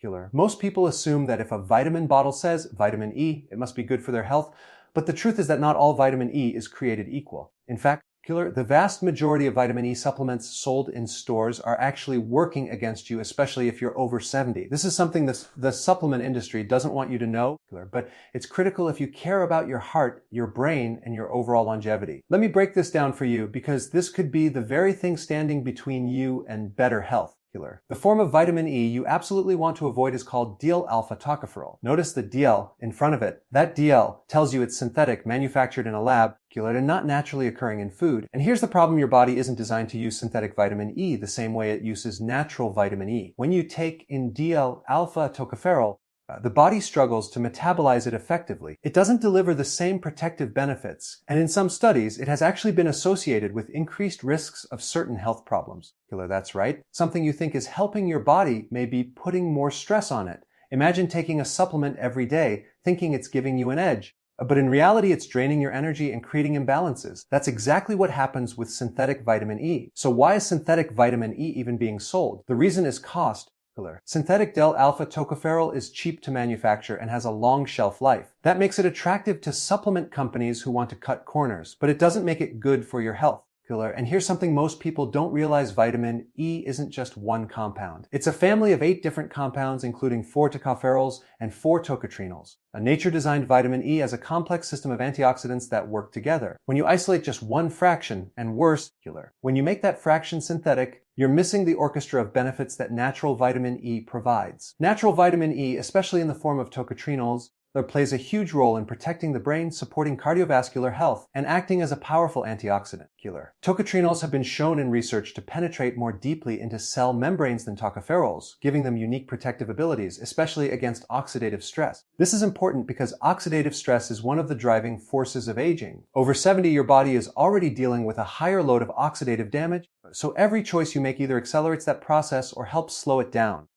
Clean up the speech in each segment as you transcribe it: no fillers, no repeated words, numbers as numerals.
Killer. Most people assume that if a vitamin bottle says vitamin E, it must be good for their health, but the truth is that not all vitamin E is created equal. In fact, Killer, the vast majority of vitamin E supplements sold in stores are actually working against you, especially if you're over 70. This is something the supplement industry doesn't want you to know, Killer, but it's critical if you care about your heart, your brain, and your overall longevity. Let me break this down for you because this could be the very thing standing between you and better health. The form of vitamin E you absolutely want to avoid is called diel-alpha tocopherol. Notice the DL in front of it. That DL tells you it's synthetic, manufactured in a lab, and not naturally occurring in food. And here's the problem: your body isn't designed to use synthetic vitamin E the same way it uses natural vitamin E. When you take in diel-alpha tocopherol, the body struggles to metabolize it effectively. It doesn't deliver the same protective benefits, and in some studies, it has actually been associated with increased risks of certain health problems. Killer, that's right. Something you think is helping your body may be putting more stress on it. Imagine taking a supplement every day, thinking it's giving you an edge. But in reality, it's draining your energy and creating imbalances. That's exactly what happens with synthetic vitamin E. So why is synthetic vitamin E even being sold? The reason is cost. Synthetic diel-alpha tocopherol is cheap to manufacture and has a long shelf life. That makes it attractive to supplement companies who want to cut corners, but it doesn't make it good for your health. And here's something most people don't realize: vitamin E isn't just one compound. It's a family of 8 different compounds, including 4 tocopherols and 4 tocotrienols. Nature designed vitamin E as a complex system of antioxidants that work together. When you isolate just one fraction, and worse, when you make that fraction synthetic, you're missing the orchestra of benefits that natural vitamin E provides. Natural vitamin E, especially in the form of tocotrienols, plays a huge role in protecting the brain, supporting cardiovascular health, and acting as a powerful antioxidant. Tocotrienols have been shown in research to penetrate more deeply into cell membranes than tocopherols, giving them unique protective abilities, especially against oxidative stress. This is important because oxidative stress is one of the driving forces of aging. Over 70, your body is already dealing with a higher load of oxidative damage, so every choice you make either accelerates that process or helps slow it down.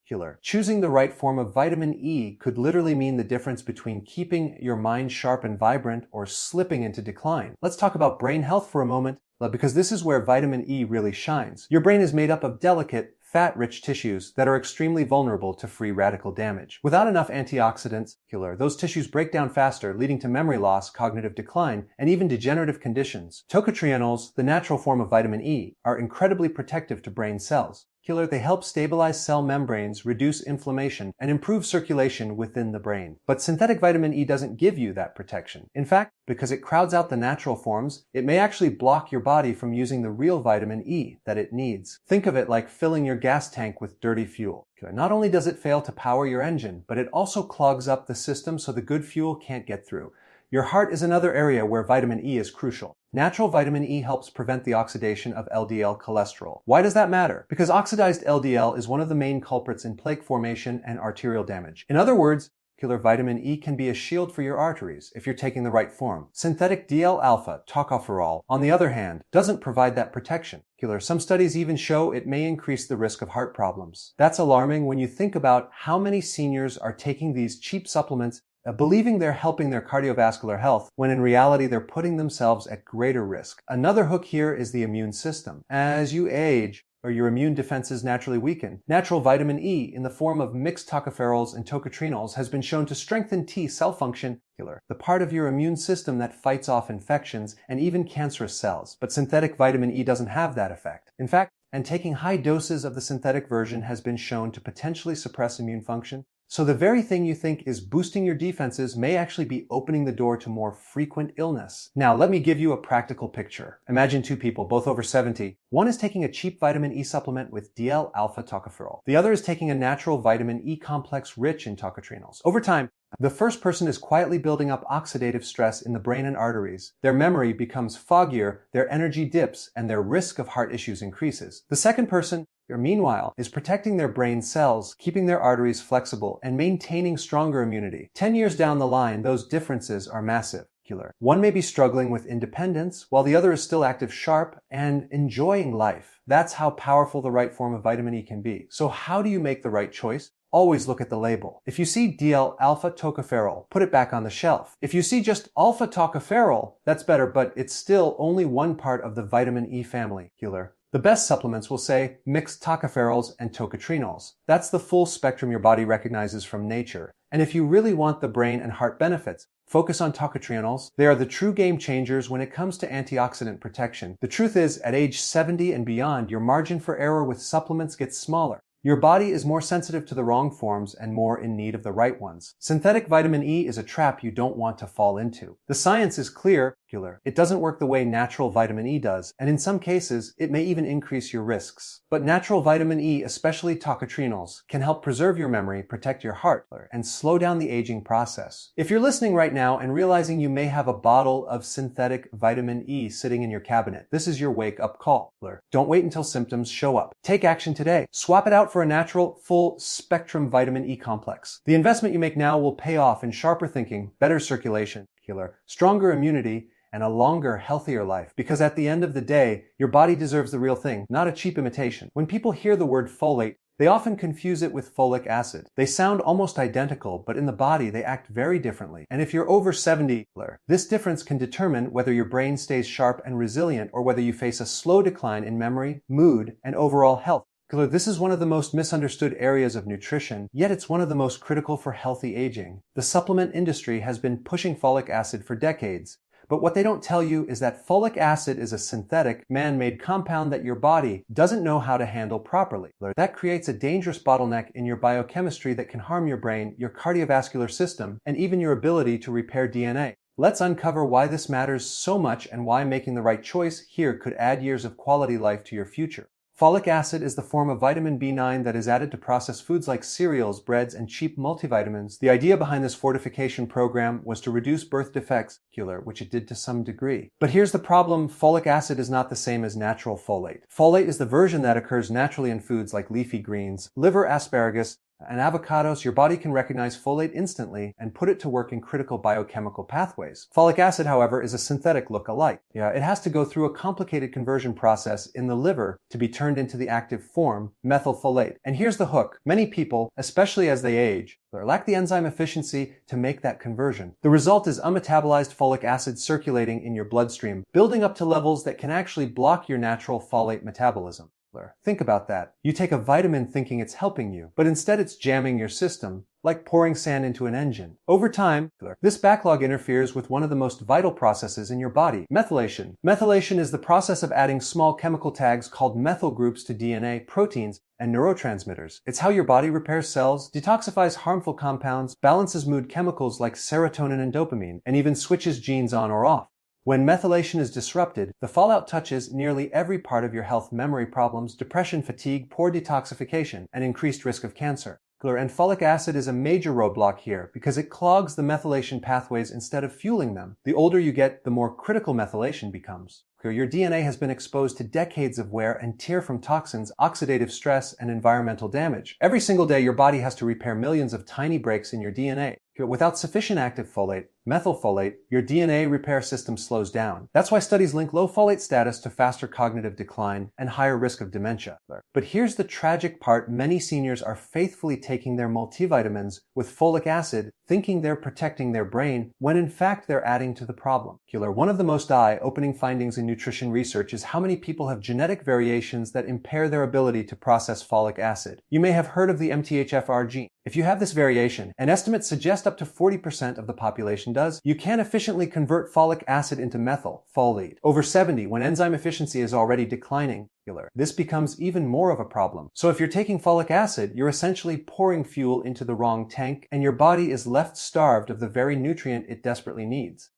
Choosing the right form of vitamin E could literally mean the difference between keeping your mind sharp and vibrant or slipping into decline. Let's talk about brain health for a moment, because this is where vitamin E really shines. Your brain is made up of delicate, fat-rich tissues that are extremely vulnerable to free radical damage. Without enough antioxidants, those tissues break down faster, leading to memory loss, cognitive decline, and even degenerative conditions. Tocotrienols, the natural form of vitamin E, are incredibly protective to brain cells. They help stabilize cell membranes, reduce inflammation, and improve circulation within the brain. But synthetic vitamin E doesn't give you that protection. In fact, because it crowds out the natural forms, it may actually block your body from using the real vitamin E that it needs. Think of it like filling your gas tank with dirty fuel. Not only does it fail to power your engine, but it also clogs up the system so the good fuel can't get through. Your heart is another area where vitamin E is crucial. Natural vitamin E helps prevent the oxidation of LDL cholesterol. Why does that matter? Because oxidized LDL is one of the main culprits in plaque formation and arterial damage. In other words, vitamin E can be a shield for your arteries if you're taking the right form. Synthetic diel-alpha tocopherol, on the other hand, doesn't provide that protection. Some studies even show it may increase the risk of heart problems. That's alarming when you think about how many seniors are taking these cheap supplements believing they're helping their cardiovascular health, when in reality they're putting themselves at greater risk. Another hook here is the immune system. As you age, or your immune defenses naturally weaken, natural vitamin E in the form of mixed tocopherols and tocotrienols has been shown to strengthen T cell function, the part of your immune system that fights off infections and even cancerous cells. But synthetic vitamin E doesn't have that effect. In fact, taking high doses of the synthetic version has been shown to potentially suppress immune function. So the very thing you think is boosting your defenses may actually be opening the door to more frequent illness. Now, let me give you a practical picture. Imagine 2 people, both over 70. One is taking a cheap vitamin E supplement with diel-alpha tocopherol. The other is taking a natural vitamin E complex rich in tocotrienols. Over time, the first person is quietly building up oxidative stress in the brain and arteries. Their memory becomes foggier, their energy dips, and their risk of heart issues increases. The second person, meanwhile, is protecting their brain cells, keeping their arteries flexible, and maintaining stronger immunity. 10 years down the line, those differences are massive. One may be struggling with independence, while the other is still active, sharp, and enjoying life. That's how powerful the right form of vitamin E can be. So how do you make the right choice? Always look at the label. If you see diel-alpha tocopherol, put it back on the shelf. If you see just alpha tocopherol, that's better, but it's still only one part of the vitamin E family. The best supplements will say mixed tocopherols and tocotrienols. That's the full spectrum your body recognizes from nature. And if you really want the brain and heart benefits, focus on tocotrienols. They are the true game changers when it comes to antioxidant protection. The truth is, at age 70 and beyond, your margin for error with supplements gets smaller. Your body is more sensitive to the wrong forms and more in need of the right ones. Synthetic vitamin E is a trap you don't want to fall into. The science is clear. It doesn't work the way natural vitamin E does, and in some cases, it may even increase your risks. But natural vitamin E, especially tocotrienols, can help preserve your memory, protect your heart, and slow down the aging process. If you're listening right now and realizing you may have a bottle of synthetic vitamin E sitting in your cabinet, this is your wake-up call. Don't wait until symptoms show up. Take action today. Swap it out for a natural, full-spectrum vitamin E complex. The investment you make now will pay off in sharper thinking, better circulation, stronger immunity, and a longer, healthier life. Because at the end of the day, your body deserves the real thing, not a cheap imitation. When people hear the word folate, they often confuse it with folic acid. They sound almost identical, but in the body, they act very differently. And if you're over 70, this difference can determine whether your brain stays sharp and resilient or whether you face a slow decline in memory, mood, and overall health. This is one of the most misunderstood areas of nutrition, yet it's one of the most critical for healthy aging. The supplement industry has been pushing folic acid for decades. But what they don't tell you is that folic acid is a synthetic, man-made compound that your body doesn't know how to handle properly. That creates a dangerous bottleneck in your biochemistry that can harm your brain, your cardiovascular system, and even your ability to repair DNA. Let's uncover why this matters so much and why making the right choice here could add years of quality life to your future. Folic acid is the form of vitamin B9 that is added to processed foods like cereals, breads, and cheap multivitamins. The idea behind this fortification program was to reduce birth defects, which it did to some degree. But here's the problem: folic acid is not the same as natural folate. Folate is the version that occurs naturally in foods like leafy greens, liver, asparagus, and avocados. Your body can recognize folate instantly and put it to work in critical biochemical pathways. Folic acid, however, is a synthetic look-alike. It has to go through a complicated conversion process in the liver to be turned into the active form, methylfolate. And here's the hook. Many people, especially as they age, lack the enzyme efficiency to make that conversion. The result is unmetabolized folic acid circulating in your bloodstream, building up to levels that can actually block your natural folate metabolism. Think about that. You take a vitamin thinking it's helping you, but instead it's jamming your system, like pouring sand into an engine. Over time, this backlog interferes with one of the most vital processes in your body, methylation. Methylation is the process of adding small chemical tags called methyl groups to DNA, proteins, and neurotransmitters. It's how your body repairs cells, detoxifies harmful compounds, balances mood chemicals like serotonin and dopamine, and even switches genes on or off. When methylation is disrupted, the fallout touches nearly every part of your health: memory problems, depression, fatigue, poor detoxification, and increased risk of cancer. And folic acid is a major roadblock here because it clogs the methylation pathways instead of fueling them. The older you get, the more critical methylation becomes. Your DNA has been exposed to decades of wear and tear from toxins, oxidative stress, and environmental damage. Every single day, your body has to repair millions of tiny breaks in your DNA. Without sufficient active folate, methylfolate, your DNA repair system slows down. That's why studies link low folate status to faster cognitive decline and higher risk of dementia. But here's the tragic part: many seniors are faithfully taking their multivitamins with folic acid, thinking they're protecting their brain, when in fact they're adding to the problem. One of the most eye-opening findings in nutrition research is how many people have genetic variations that impair their ability to process folic acid. You may have heard of the MTHFR gene. If you have this variation, and estimates suggest up to 40% of the population does, you can efficiently convert folic acid into methylfolate. Over 70, when enzyme efficiency is already declining, this becomes even more of a problem. So if you're taking folic acid, you're essentially pouring fuel into the wrong tank, and your body is left starved of the very nutrient it desperately needs.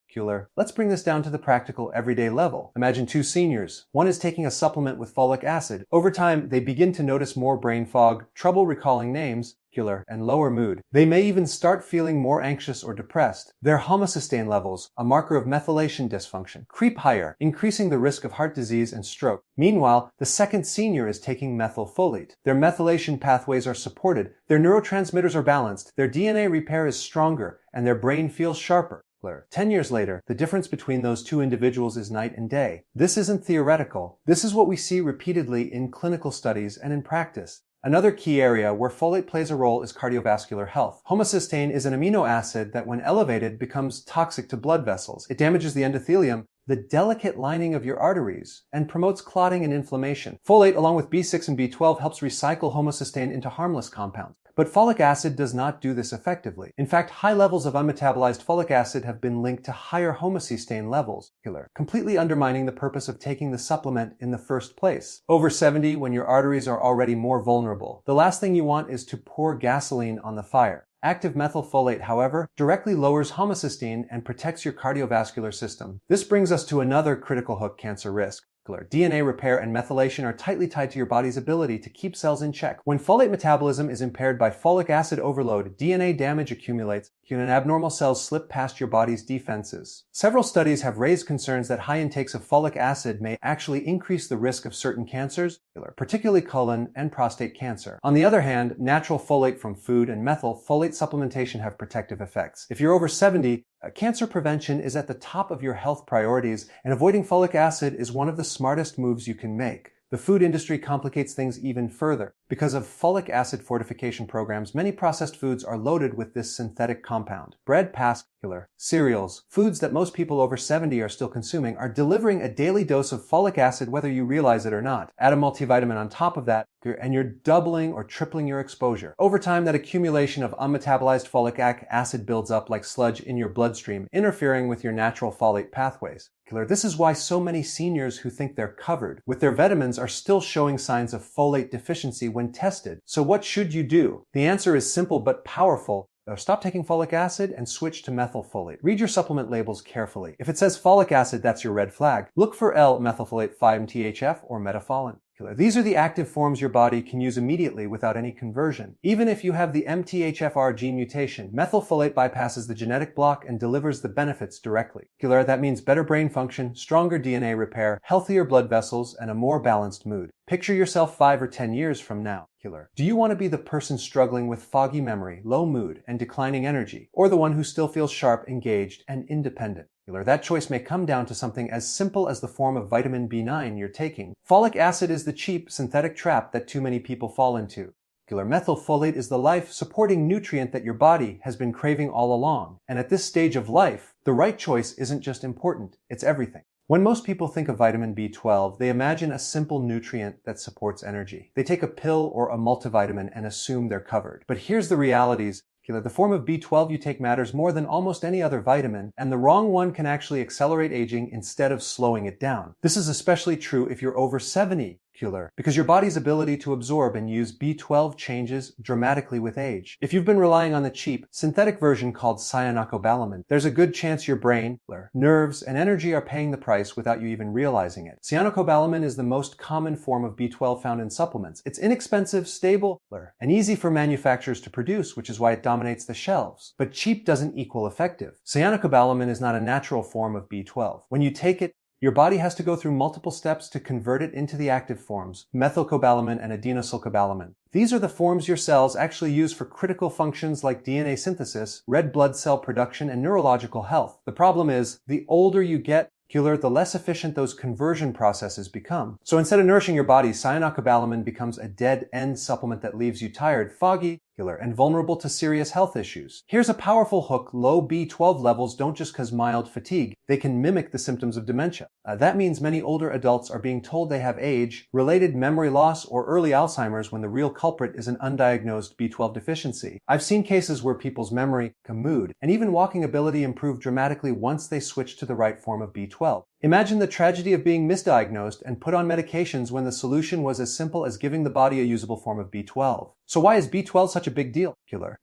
Let's bring this down to the practical, everyday level. Imagine two seniors. One is taking a supplement with folic acid. Over time, they begin to notice more brain fog, trouble recalling names, and lower mood. They may even start feeling more anxious or depressed. Their homocysteine levels, a marker of methylation dysfunction, creep higher, increasing the risk of heart disease and stroke. Meanwhile, the second senior is taking methylfolate. Their methylation pathways are supported, their neurotransmitters are balanced, their DNA repair is stronger, and their brain feels sharper. 10 years later, the difference between those two individuals is night and day. This isn't theoretical. This is what we see repeatedly in clinical studies and in practice. Another key area where folate plays a role is cardiovascular health. Homocysteine is an amino acid that, when elevated, becomes toxic to blood vessels. It damages the endothelium, the delicate lining of your arteries and promotes clotting and inflammation. Folate, along with B6 and B12, helps recycle homocysteine into harmless compounds. But folic acid does not do this effectively. In fact, high levels of unmetabolized folic acid have been linked to higher homocysteine levels, completely undermining the purpose of taking the supplement in the first place. Over 70, when your arteries are already more vulnerable, the last thing you want is to pour gasoline on the fire. Active methylfolate, however, directly lowers homocysteine and protects your cardiovascular system. This brings us to another critical hook: cancer risk. DNA repair and methylation are tightly tied to your body's ability to keep cells in check. When folate metabolism is impaired by folic acid overload, DNA damage accumulates, and abnormal cells slip past your body's defenses. Several studies have raised concerns that high intakes of folic acid may actually increase the risk of certain cancers, particularly colon and prostate cancer. On the other hand, natural folate from food and methylfolate supplementation have protective effects. If you're over 70, cancer prevention is at the top of your health priorities, and avoiding folic acid is one of the smartest moves you can make. The food industry complicates things even further. Because of folic acid fortification programs, many processed foods are loaded with this synthetic compound. Bread, pasta, cereals, foods that most people over 70 are still consuming, are delivering a daily dose of folic acid whether you realize it or not. Add a multivitamin on top of that, and you're doubling or tripling your exposure. Over time, that accumulation of unmetabolized folic acid builds up like sludge in your bloodstream, interfering with your natural folate pathways. This is why so many seniors who think they're covered with their vitamins are still showing signs of folate deficiency when tested. So what should you do? The answer is simple but powerful. Stop taking folic acid and switch to methylfolate. Read your supplement labels carefully. If it says folic acid, that's your red flag. Look for L-methylfolate 5-THF or metformin. These are the active forms your body can use immediately without any conversion. Even if you have the MTHFR gene mutation, methylfolate bypasses the genetic block and delivers the benefits directly. That means better brain function, stronger DNA repair, healthier blood vessels, and a more balanced mood. Picture yourself 5 or 10 years from now. Do you want to be the person struggling with foggy memory, low mood, and declining energy, or the one who still feels sharp, engaged, and independent? That choice may come down to something as simple as the form of vitamin B9 you're taking. Folic acid is the cheap, synthetic trap that too many people fall into. Methylfolate is the life-supporting nutrient that your body has been craving all along. And at this stage of life, the right choice isn't just important, it's everything. When most people think of vitamin B12, they imagine a simple nutrient that supports energy. They take a pill or a multivitamin and assume they're covered. But here's the realities. The form of B12 you take matters more than almost any other vitamin, and the wrong one can actually accelerate aging instead of slowing it down. This is especially true if you're over 70, because your body's ability to absorb and use B12 changes dramatically with age. If you've been relying on the cheap, synthetic version called cyanocobalamin, there's a good chance your brain, nerves, and energy are paying the price without you even realizing it. Cyanocobalamin is the most common form of B12 found in supplements. It's inexpensive, stable, and easy for manufacturers to produce, which is why it dominates the shelves. But cheap doesn't equal effective. Cyanocobalamin is not a natural form of B12. When you take it, your body has to go through multiple steps to convert it into the active forms, methylcobalamin and adenosylcobalamin. These are the forms your cells actually use for critical functions like DNA synthesis, red blood cell production, and neurological health. The problem is, the older you get, the less efficient those conversion processes become. So instead of nourishing your body, cyanocobalamin becomes a dead-end supplement that leaves you tired, foggy, and vulnerable to serious health issues. Here's a powerful hook: low B12 levels don't just cause mild fatigue, they can mimic the symptoms of dementia. That means many older adults are being told they have age-related memory loss or early Alzheimer's when the real culprit is an undiagnosed B12 deficiency. I've seen cases where people's memory, mood, and even walking ability improve dramatically once they switch to the right form of B12. Imagine the tragedy of being misdiagnosed and put on medications when the solution was as simple as giving the body a usable form of B12. So why is B12 such a big deal?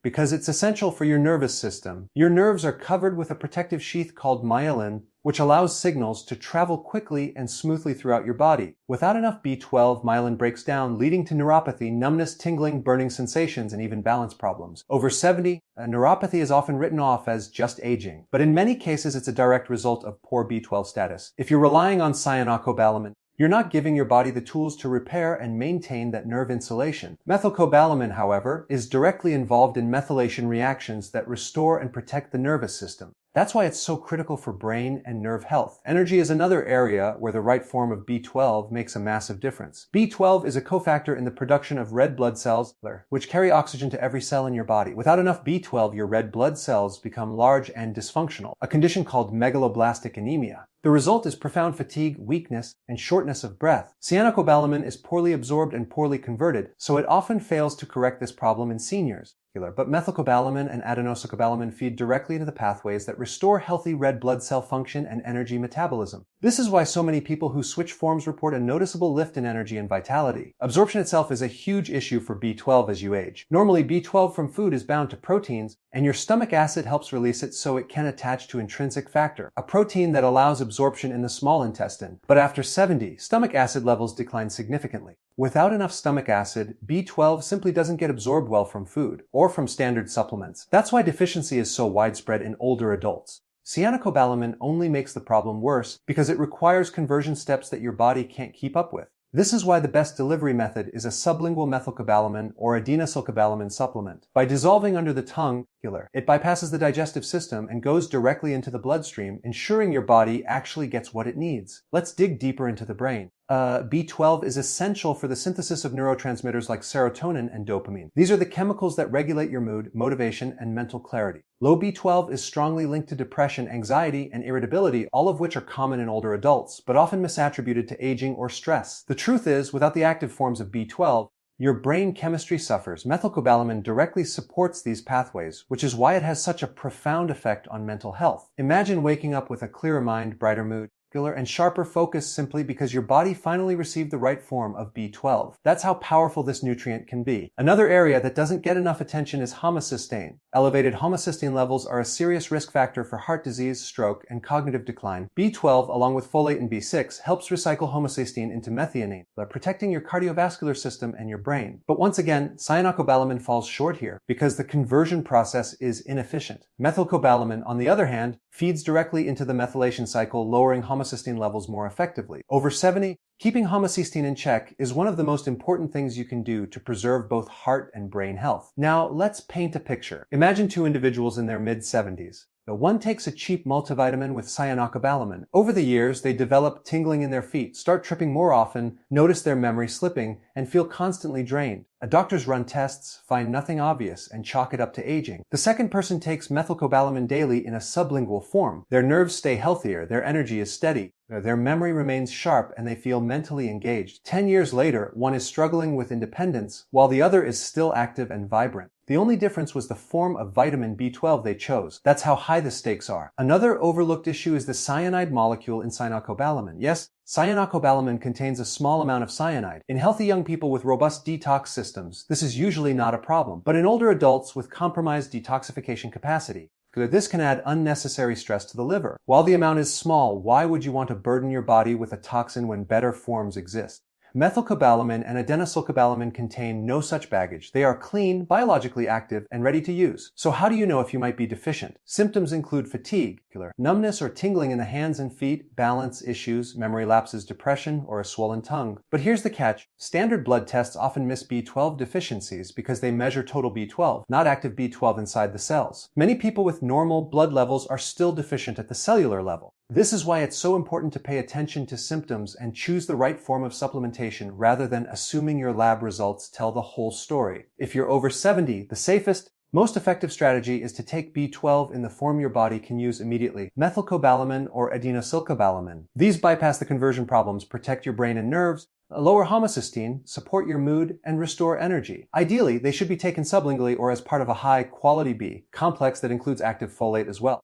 Because it's essential for your nervous system. Your nerves are covered with a protective sheath called myelin, which allows signals to travel quickly and smoothly throughout your body. Without enough B12, myelin breaks down, leading to neuropathy, numbness, tingling, burning sensations, and even balance problems. Over 70, neuropathy is often written off as just aging, but in many cases it's a direct result of poor B12 status. If you're relying on cyanocobalamin, you're not giving your body the tools to repair and maintain that nerve insulation. Methylcobalamin, however, is directly involved in methylation reactions that restore and protect the nervous system. That's why it's so critical for brain and nerve health. Energy is another area where the right form of B12 makes a massive difference. B12 is a cofactor in the production of red blood cells, which carry oxygen to every cell in your body. Without enough B12, your red blood cells become large and dysfunctional, a condition called megaloblastic anemia. The result is profound fatigue, weakness, and shortness of breath. Cyanocobalamin is poorly absorbed and poorly converted, so it often fails to correct this problem in seniors. But methylcobalamin and adenosocobalamin feed directly into the pathways that restore healthy red blood cell function and energy metabolism. This is why so many people who switch forms report a noticeable lift in energy and vitality. Absorption itself is a huge issue for B12 as you age. Normally, B12 from food is bound to proteins, and your stomach acid helps release it so it can attach to intrinsic factor, a protein that allows absorption in the small intestine. But after 70, stomach acid levels decline significantly. Without enough stomach acid, B12 simply doesn't get absorbed well from food or from standard supplements. That's why deficiency is so widespread in older adults. Cyanocobalamin only makes the problem worse because it requires conversion steps that your body can't keep up with. This is why the best delivery method is a sublingual methylcobalamin or adenosylcobalamin supplement. By dissolving under the tongue, it bypasses the digestive system and goes directly into the bloodstream, ensuring your body actually gets what it needs. Let's dig deeper into the brain. B12 is essential for the synthesis of neurotransmitters like serotonin and dopamine. These are the chemicals that regulate your mood, motivation, and mental clarity. Low B12 is strongly linked to depression, anxiety, and irritability, all of which are common in older adults, but often misattributed to aging or stress. The truth is, without the active forms of B12, your brain chemistry suffers. Methylcobalamin directly supports these pathways, which is why it has such a profound effect on mental health. Imagine waking up with a clearer mind, brighter mood, and sharper focus simply because your body finally received the right form of B12. That's how powerful this nutrient can be. Another area that doesn't get enough attention is homocysteine. Elevated homocysteine levels are a serious risk factor for heart disease, stroke, and cognitive decline. B12, along with folate and B6, helps recycle homocysteine into methionine, protecting your cardiovascular system and your brain. But once again, cyanocobalamin falls short here because the conversion process is inefficient. Methylcobalamin, on the other hand, feeds directly into the methylation cycle, lowering homocysteine levels more effectively. Over 70, keeping homocysteine in check is one of the most important things you can do to preserve both heart and brain health. Now, let's paint a picture. Imagine two individuals in their mid-70s. The one takes a cheap multivitamin with cyanocobalamin. Over the years, they develop tingling in their feet, start tripping more often, notice their memory slipping, and feel constantly drained. Doctors run tests, find nothing obvious, and chalk it up to aging. The second person takes methylcobalamin daily in a sublingual form. Their nerves stay healthier, their energy is steady, their memory remains sharp, and they feel mentally engaged. 10 years later, one is struggling with independence, while the other is still active and vibrant. The only difference was the form of vitamin B12 they chose. That's how high the stakes are. Another overlooked issue is the cyanide molecule in cyanocobalamin. Yes, cyanocobalamin contains a small amount of cyanide. In healthy young people with robust detox systems, this is usually not a problem. But in older adults with compromised detoxification capacity, this can add unnecessary stress to the liver. While the amount is small, why would you want to burden your body with a toxin when better forms exist? Methylcobalamin and adenosylcobalamin contain no such baggage. They are clean, biologically active, and ready to use. So how do you know if you might be deficient? Symptoms include fatigue, numbness or tingling in the hands and feet, balance issues, memory lapses, depression, or a swollen tongue. But here's the catch. Standard blood tests often miss B12 deficiencies because they measure total B12, not active B12 inside the cells. Many people with normal blood levels are still deficient at the cellular level. This is why it's so important to pay attention to symptoms and choose the right form of supplementation rather than assuming your lab results tell the whole story. If you're over 70, the safest, most effective strategy is to take B12 in the form your body can use immediately, methylcobalamin or adenosylcobalamin. These bypass the conversion problems, protect your brain and nerves, lower homocysteine, support your mood, and restore energy. Ideally, they should be taken sublingually or as part of a high-quality B complex that includes active folate as well.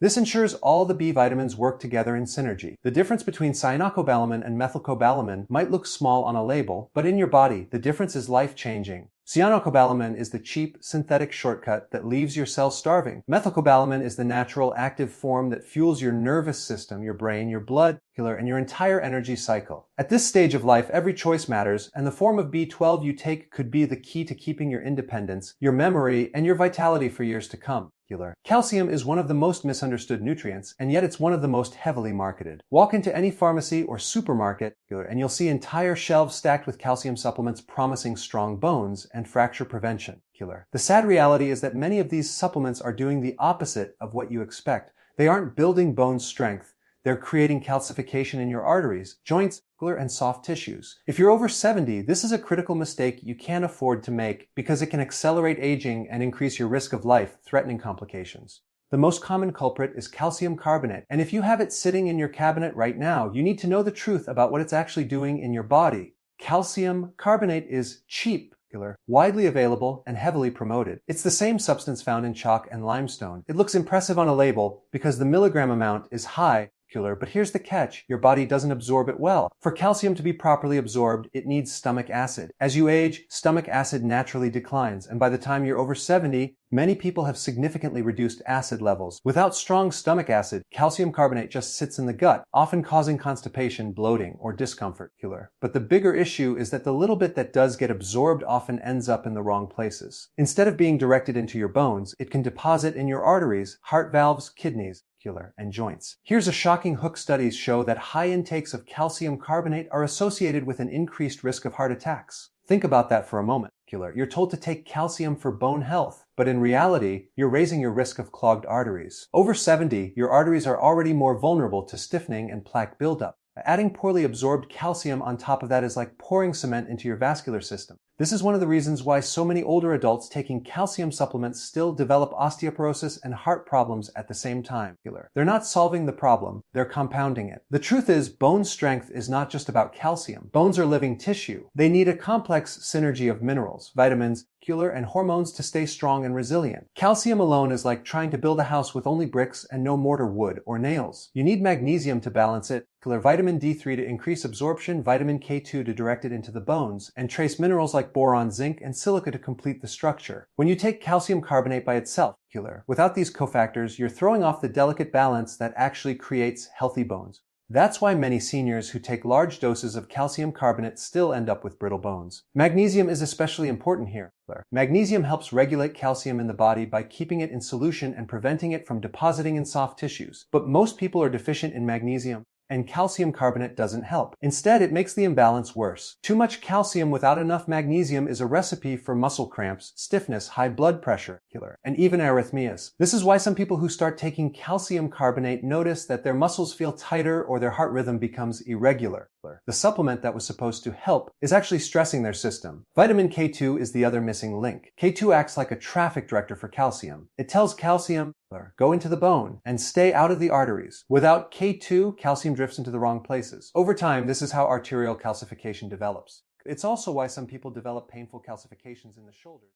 This ensures all the B vitamins work together in synergy. The difference between cyanocobalamin and methylcobalamin might look small on a label, but in your body, the difference is life-changing. Cyanocobalamin is the cheap, synthetic shortcut that leaves your cells starving. Methylcobalamin is the natural, active form that fuels your nervous system, your brain, your blood, and your entire energy cycle. At this stage of life, every choice matters, and the form of B12 you take could be the key to keeping your independence, your memory, and your vitality for years to come. Calcium is one of the most misunderstood nutrients, and yet it's one of the most heavily marketed. Walk into any pharmacy or supermarket, and you'll see entire shelves stacked with calcium supplements promising strong bones and fracture prevention. The sad reality is that many of these supplements are doing the opposite of what you expect. They aren't building bone strength. They're creating calcification in your arteries, joints, and soft tissues. If you're over 70, this is a critical mistake you can't afford to make because it can accelerate aging and increase your risk of life-threatening complications. The most common culprit is calcium carbonate, and if you have it sitting in your cabinet right now, you need to know the truth about what it's actually doing in your body. Calcium carbonate is cheap, widely available, and heavily promoted. It's the same substance found in chalk and limestone. It looks impressive on a label because the milligram amount is high, but here's the catch: your body doesn't absorb it well. For calcium to be properly absorbed, it needs stomach acid. As you age, stomach acid naturally declines, and by the time you're over 70, many people have significantly reduced acid levels. Without strong stomach acid, calcium carbonate just sits in the gut, often causing constipation, bloating, or discomfort. But the bigger issue is that the little bit that does get absorbed often ends up in the wrong places. Instead of being directed into your bones, it can deposit in your arteries, heart valves, kidneys, and joints. Here's a shocking hook: studies show that high intakes of calcium carbonate are associated with an increased risk of heart attacks. Think about that for a moment. You're told to take calcium for bone health, but in reality, you're raising your risk of clogged arteries. Over 70, your arteries are already more vulnerable to stiffening and plaque buildup. Adding poorly absorbed calcium on top of that is like pouring cement into your vascular system. This is one of the reasons why so many older adults taking calcium supplements still develop osteoporosis and heart problems at the same time. They're not solving the problem, they're compounding it. The truth is, bone strength is not just about calcium. Bones are living tissue. They need a complex synergy of minerals, vitamins, and hormones to stay strong and resilient. Calcium alone is like trying to build a house with only bricks and no mortar, wood, or nails. You need magnesium to balance it, vitamin D3 to increase absorption, vitamin K2 to direct it into the bones, and trace minerals like boron, zinc, and silica to complete the structure. When you take calcium carbonate by itself, without these cofactors, you're throwing off the delicate balance that actually creates healthy bones. That's why many seniors who take large doses of calcium carbonate still end up with brittle bones. Magnesium is especially important here. Magnesium helps regulate calcium in the body by keeping it in solution and preventing it from depositing in soft tissues. But most people are deficient in magnesium, and calcium carbonate doesn't help. Instead, it makes the imbalance worse. Too much calcium without enough magnesium is a recipe for muscle cramps, stiffness, high blood pressure, and even arrhythmias. This is why some people who start taking calcium carbonate notice that their muscles feel tighter or their heart rhythm becomes irregular. The supplement that was supposed to help is actually stressing their system. Vitamin K2 is the other missing link. K2 acts like a traffic director for calcium. It tells calcium, go into the bone and stay out of the arteries. Without K2, calcium drifts into the wrong places. Over time, this is how arterial calcification develops. It's also why some people develop painful calcifications in the shoulders.